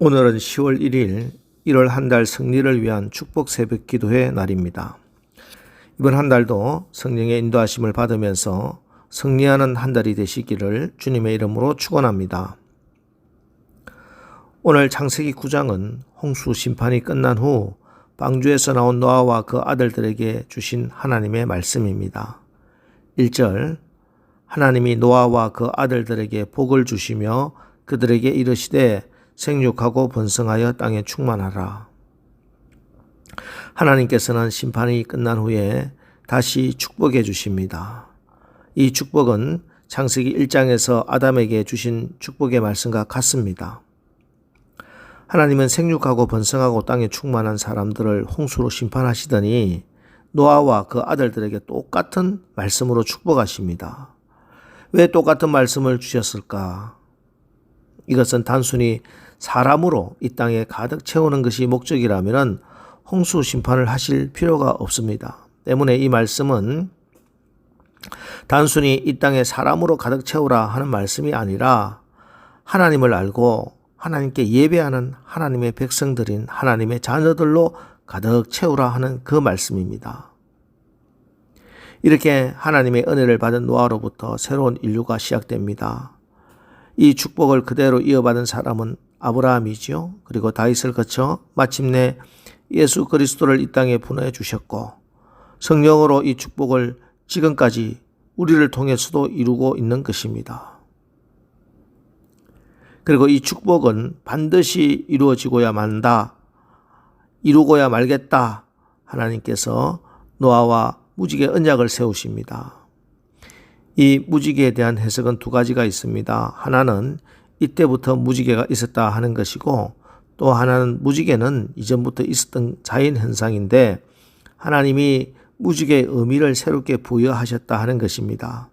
오늘은 10월 1일 1월 한 달 승리를 위한 축복 새벽 기도회 날입니다. 이번 한 달도 성령의 인도하심을 받으면서 승리하는 한 달이 되시기를 주님의 이름으로 축원합니다. 오늘 창세기 9장은 홍수 심판이 끝난 후 방주에서 나온 노아와 그 아들들에게 주신 하나님의 말씀입니다. 1절 하나님이 노아와 그 아들들에게 복을 주시며 그들에게 이르시되 생육하고 번성하여 땅에 충만하라. 하나님께서는 심판이 끝난 후에 다시 축복해 주십니다. 이 축복은 창세기 1장에서 아담에게 주신 축복의 말씀과 같습니다. 하나님은 생육하고 번성하고 땅에 충만한 사람들을 홍수로 심판하시더니 노아와 그 아들들에게 똑같은 말씀으로 축복하십니다. 왜 똑같은 말씀을 주셨을까? 이것은 단순히 사람으로 이 땅에 가득 채우는 것이 목적이라면 홍수 심판을 하실 필요가 없습니다. 때문에 이 말씀은 단순히 이 땅에 사람으로 가득 채우라 하는 말씀이 아니라 하나님을 알고 하나님께 예배하는 하나님의 백성들인 하나님의 자녀들로 가득 채우라 하는 그 말씀입니다. 이렇게 하나님의 은혜를 받은 노아로부터 새로운 인류가 시작됩니다. 이 축복을 그대로 이어받은 사람은 아브라함이지요. 그리고 다윗을 거쳐 마침내 예수 그리스도를 이 땅에 보내 주셨고 성령으로 이 축복을 지금까지 우리를 통해서도 이루고 있는 것입니다. 그리고 이 축복은 반드시 이루어지고야 만다, 이루고야 말겠다. 하나님께서 노아와 무지개 언약을 세우십니다. 이 무지개에 대한 해석은 두 가지가 있습니다. 하나는 이때부터 무지개가 있었다 하는 것이고 또 하나는 무지개는 이전부터 있었던 자연현상인데 하나님이 무지개의 의미를 새롭게 부여하셨다 하는 것입니다.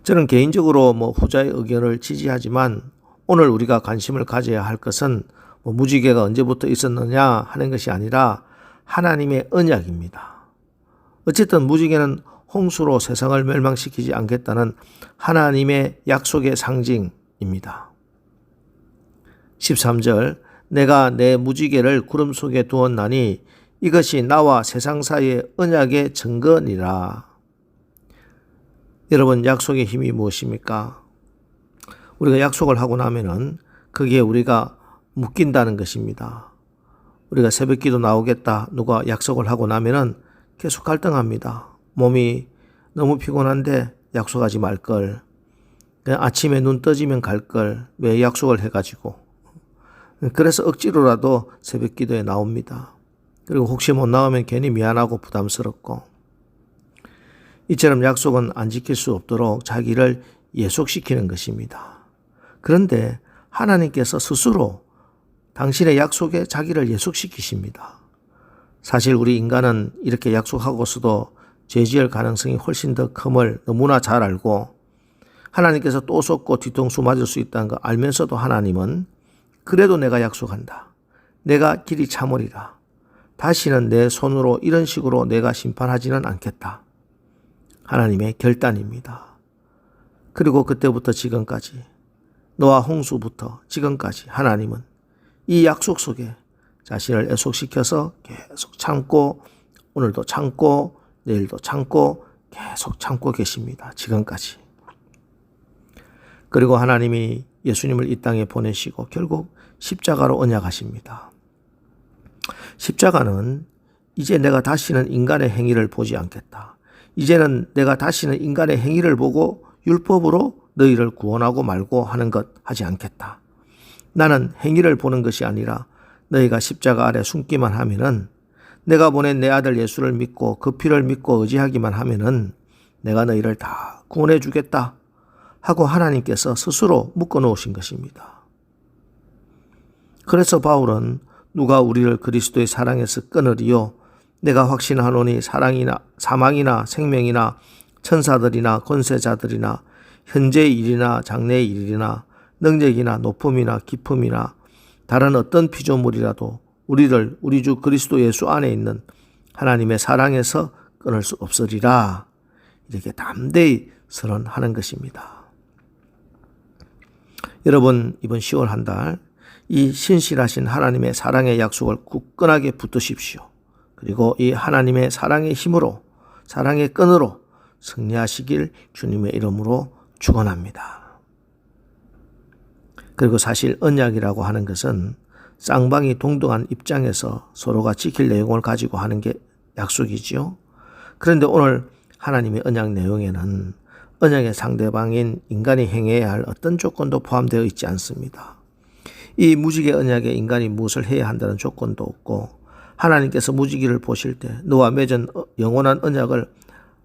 저는 개인적으로 후자의 의견을 지지하지만 오늘 우리가 관심을 가져야 할 것은 무지개가 언제부터 있었느냐 하는 것이 아니라 하나님의 언약입니다. 어쨌든 무지개는 홍수로 세상을 멸망시키지 않겠다는 하나님의 약속의 상징입니다. 13절 내가 내 무지개를 구름 속에 두었나니 이것이 나와 세상 사이의 언약의 증거니라. 여러분, 약속의 힘이 무엇입니까? 우리가 약속을 하고 나면은 거기에 우리가 묶인다는 것입니다. 우리가 새벽기도 나오겠다 누가 약속을 하고 나면은 계속 갈등합니다. 몸이 너무 피곤한데 약속하지 말걸. 아침에 눈 떠지면 갈걸. 왜 약속을 해가지고. 그래서 억지로라도 새벽 기도에 나옵니다. 그리고 혹시 못 나오면 괜히 미안하고 부담스럽고. 이처럼 약속은 안 지킬 수 없도록 자기를 예속시키는 것입니다. 그런데 하나님께서 스스로 당신의 약속에 자기를 예속시키십니다. 사실 우리 인간은 이렇게 약속하고서도 죄지을 가능성이 훨씬 더 큼을 너무나 잘 알고 하나님께서 또 속고 뒤통수 맞을 수 있다는 거 알면서도 하나님은 그래도 내가 약속한다. 내가 길이 참으리라. 다시는 내 손으로 이런 식으로 내가 심판하지는 않겠다. 하나님의 결단입니다. 그리고 그때부터 지금까지 노아 홍수부터 지금까지 하나님은 이 약속 속에 자신을 애속시켜서 계속 참고 오늘도 참고 내일도 참고 계속 참고 계십니다. 지금까지. 그리고 하나님이 예수님을 이 땅에 보내시고 결국 십자가로 언약하십니다. 십자가는 이제 내가 다시는 인간의 행위를 보지 않겠다. 이제는 내가 다시는 인간의 행위를 보고 율법으로 너희를 구원하고 말고 하는 것 하지 않겠다. 나는 행위를 보는 것이 아니라 너희가 십자가 아래 숨기만 하면은 내가 보낸 내 아들 예수를 믿고 그 피를 믿고 의지하기만 하면은 내가 너희를 다 구원해 주겠다 하고 하나님께서 스스로 묶어 놓으신 것입니다. 그래서 바울은 누가 우리를 그리스도의 사랑에서 끊으리요? 내가 확신하노니 사망이나 생명이나 천사들이나 권세자들이나 현재의 일이나 장래의 일이나 능력이나 높음이나 깊음이나 다른 어떤 피조물이라도 우리를 우리 주 그리스도 예수 안에 있는 하나님의 사랑에서 끊을 수 없으리라. 이렇게 담대히 선언하는 것입니다. 여러분, 이번 10월 한 달 이 신실하신 하나님의 사랑의 약속을 굳건하게 붙드십시오. 그리고 이 하나님의 사랑의 힘으로, 사랑의 끈으로 승리하시길 주님의 이름으로 축원합니다. 그리고 사실 언약이라고 하는 것은 쌍방이 동등한 입장에서 서로가 지킬 내용을 가지고 하는 게 약속이지요. 그런데 오늘 하나님의 언약 내용에는 언약의 상대방인 인간이 행해야 할 어떤 조건도 포함되어 있지 않습니다. 이 무지개 언약에 인간이 무엇을 해야 한다는 조건도 없고, 하나님께서 무지개를 보실 때 너와 맺은 영원한 언약을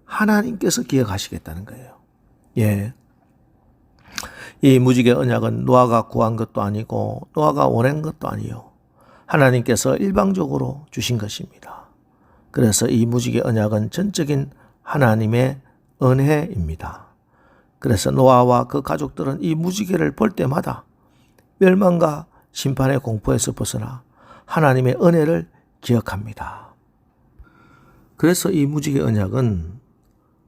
하나님께서 기억하시겠다는 거예요. 예. 이 무지개 언약은 노아가 구한 것도 아니고 노아가 원한 것도 아니요, 하나님께서 일방적으로 주신 것입니다. 그래서 이 무지개 언약은 전적인 하나님의 은혜입니다. 그래서 노아와 그 가족들은 이 무지개를 볼 때마다 멸망과 심판의 공포에서 벗어나 하나님의 은혜를 기억합니다. 그래서 이 무지개 언약은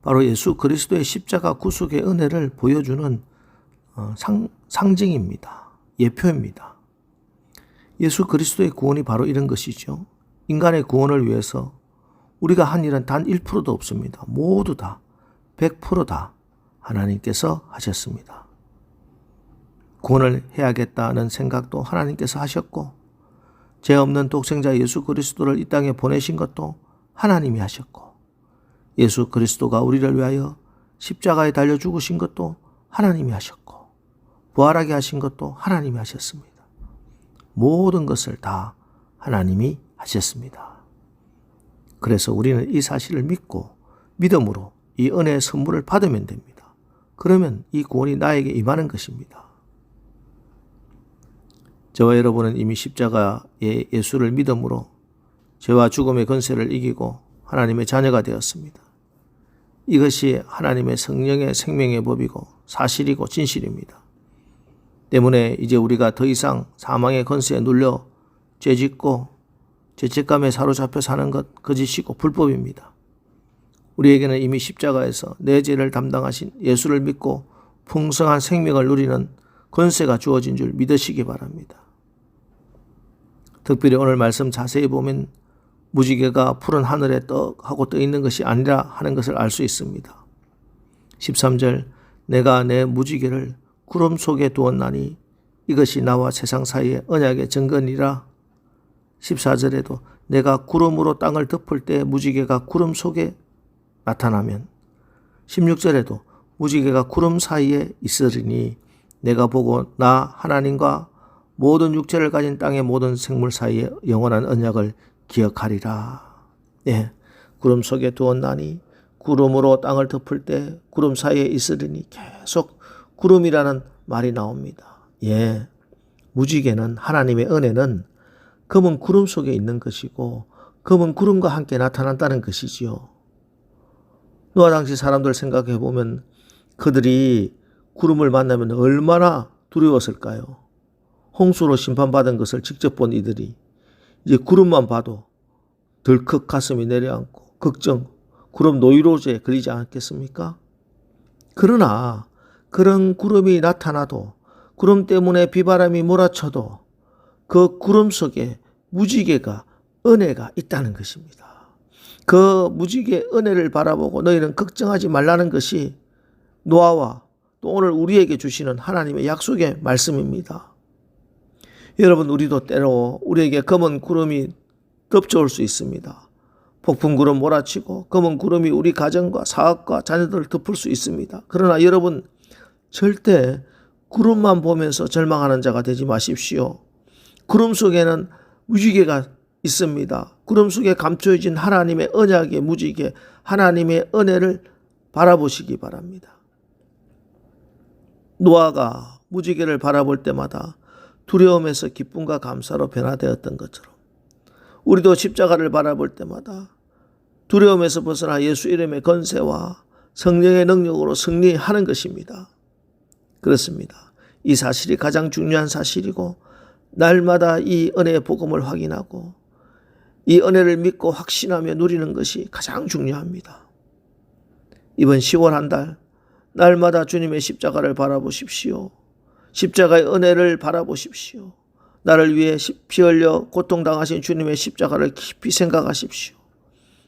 바로 예수 그리스도의 십자가 구속의 은혜를 보여주는 상징입니다. 예표입니다. 예수 그리스도의 구원이 바로 이런 것이죠. 인간의 구원을 위해서 우리가 한 일은 단 1%도 없습니다. 모두 다 100% 다 하나님께서 하셨습니다. 구원을 해야겠다는 생각도 하나님께서 하셨고, 죄 없는 독생자 예수 그리스도를 이 땅에 보내신 것도 하나님이 하셨고, 예수 그리스도가 우리를 위하여 십자가에 달려 죽으신 것도 하나님이 하셨고, 부활하게 하신 것도 하나님이 하셨습니다. 모든 것을 다 하나님이 하셨습니다. 그래서 우리는 이 사실을 믿고 믿음으로 이 은혜의 선물을 받으면 됩니다. 그러면 이 구원이 나에게 임하는 것입니다. 저와 여러분은 이미 십자가의 예수를 믿음으로 죄와 죽음의 권세를 이기고 하나님의 자녀가 되었습니다. 이것이 하나님의 성령의 생명의 법이고 사실이고 진실입니다. 때문에 이제 우리가 더 이상 사망의 권세에 눌려 죄짓고 죄책감에 사로잡혀 사는 것 거짓이고 불법입니다. 우리에게는 이미 십자가에서 내 죄를 담당하신 예수를 믿고 풍성한 생명을 누리는 권세가 주어진 줄 믿으시기 바랍니다. 특별히 오늘 말씀 자세히 보면 무지개가 푸른 하늘에 떡하고 떠 있는 것이 아니라 하는 것을 알 수 있습니다. 13절, 내가 내 무지개를 구름 속에 두었나니 이것이 나와 세상 사이의 언약의 증거니라. 14절에도 내가 구름으로 땅을 덮을 때 무지개가 구름 속에 나타나면, 16절에도 무지개가 구름 사이에 있으리니 내가 보고 나 하나님과 모든 육체를 가진 땅의 모든 생물 사이에 영원한 언약을 기억하리라. 예, 구름 속에 두었나니 구름으로 땅을 덮을 때 구름 사이에 있으리니 계속 구름이라는 말이 나옵니다. 예, 무지개는, 하나님의 은혜는 검은 구름 속에 있는 것이고 검은 구름과 함께 나타난다는 것이지요. 노아 당시 사람들 생각해 보면 그들이 구름을 만나면 얼마나 두려웠을까요? 홍수로 심판받은 것을 직접 본 이들이 이제 구름만 봐도 덜컥 가슴이 내려앉고 걱정, 구름 노이로제에 걸리지 않겠습니까? 그러나 그런 구름이 나타나도, 구름 때문에 비바람이 몰아쳐도 그 구름 속에 무지개가, 은혜가 있다는 것입니다. 그 무지개 은혜를 바라보고 너희는 걱정하지 말라는 것이 노아와 또 오늘 우리에게 주시는 하나님의 약속의 말씀입니다. 여러분, 우리도 때로 우리에게 검은 구름이 덮쳐올 수 있습니다. 폭풍 구름 몰아치고 검은 구름이 우리 가정과 사업과 자녀들을 덮을 수 있습니다. 그러나 여러분, 절대 구름만 보면서 절망하는 자가 되지 마십시오. 구름 속에는 무지개가 있습니다. 구름 속에 감춰진 하나님의 언약의 무지개, 하나님의 은혜를 바라보시기 바랍니다. 노아가 무지개를 바라볼 때마다 두려움에서 기쁨과 감사로 변화되었던 것처럼 우리도 십자가를 바라볼 때마다 두려움에서 벗어나 예수 이름의 권세와 성령의 능력으로 승리하는 것입니다. 그렇습니다. 이 사실이 가장 중요한 사실이고, 날마다 이 은혜의 복음을 확인하고 이 은혜를 믿고 확신하며 누리는 것이 가장 중요합니다. 이번 10월 한 달 날마다 주님의 십자가를 바라보십시오. 십자가의 은혜를 바라보십시오. 나를 위해 피 흘려 고통당하신 주님의 십자가를 깊이 생각하십시오.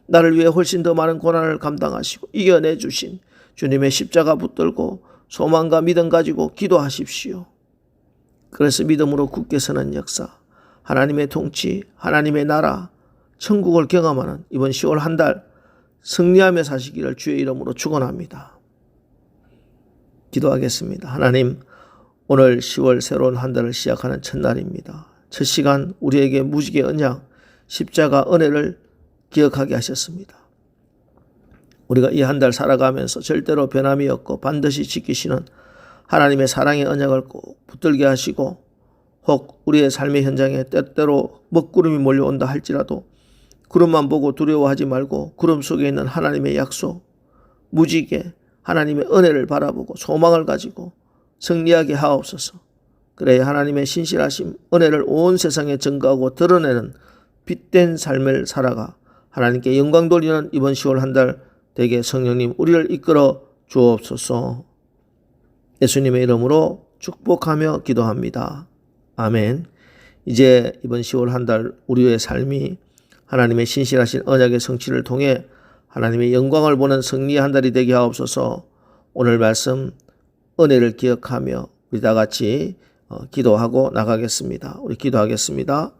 나를 위해 훨씬 더 많은 고난을 감당하시고 이겨내 주신 주님의 십자가 붙들고 소망과 믿음 가지고 기도하십시오. 그래서 믿음으로 굳게 서는 역사, 하나님의 통치, 하나님의 나라, 천국을 경험하는 이번 10월 한 달 승리하며 사시기를 주의 이름으로 축원합니다. 기도하겠습니다. 하나님, 오늘 10월 새로운 한 달을 시작하는 첫날입니다. 첫 시간 우리에게 무지개 언약, 십자가 은혜를 기억하게 하셨습니다. 우리가 이 한 달 살아가면서 절대로 변함이 없고 반드시 지키시는 하나님의 사랑의 언약을 꼭 붙들게 하시고, 혹 우리의 삶의 현장에 때때로 먹구름이 몰려온다 할지라도 구름만 보고 두려워하지 말고 구름 속에 있는 하나님의 약속, 무지개 하나님의 은혜를 바라보고 소망을 가지고 승리하게 하옵소서. 그래야 하나님의 신실하심, 은혜를 온 세상에 증거하고 드러내는 빛된 삶을 살아가 하나님께 영광 돌리는 이번 10월 한 달 되게 성령님 우리를 이끌어 주옵소서. 예수님의 이름으로 축복하며 기도합니다. 아멘. 이제 이번 10월 한 달 우리의 삶이 하나님의 신실하신 언약의 성취를 통해 하나님의 영광을 보는 승리의 한 달이 되게 하옵소서. 오늘 말씀 은혜를 기억하며 우리 다 같이 기도하고 나가겠습니다. 우리 기도하겠습니다.